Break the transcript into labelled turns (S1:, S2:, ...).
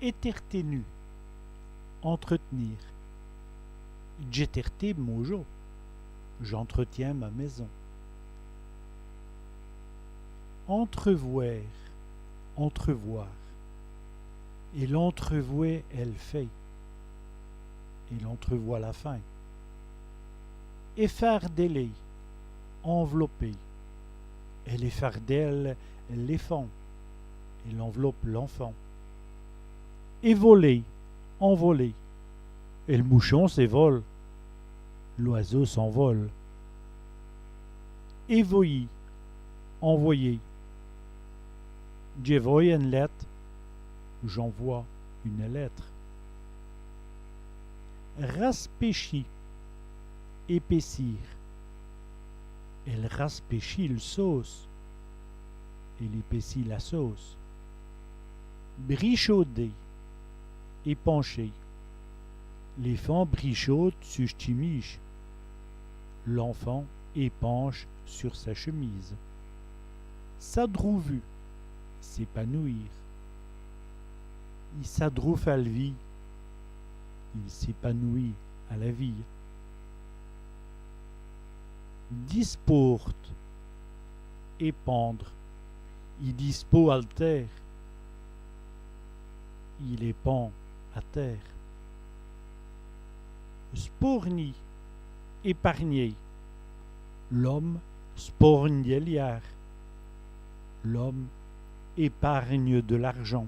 S1: étertenu, entretenir. J'éterte mojo, j'entretiens ma maison. Entrevoir, entrevoir. Et l'entrevoit, elle fait. Il entrevoit la fin. Effardeler, envelopper. Elle effardelle l'éléphant. Il enveloppe l'enfant. Évoler, envoler. Et le mouchon s'évole. L'oiseau s'envole. Évoyer, envoyer. J'envoie une lettre. J'envoie une lettre. Raspéchir, épaissir. Elle raspéchit le sauce. Elle épaissit la sauce. Brichauder, épancher. L'éléphant brichaude sur chimiche. L'enfant épanche sur sa chemise. S'adrouvu, s'épanouir. Il s'adrouve à la vie. Il s'épanouit à la vie. Disporte, épandre. Il dispo à terre. Il épand à terre. Sporni, épargner. L'homme sporgne l'hier. L'homme épargne de l'argent.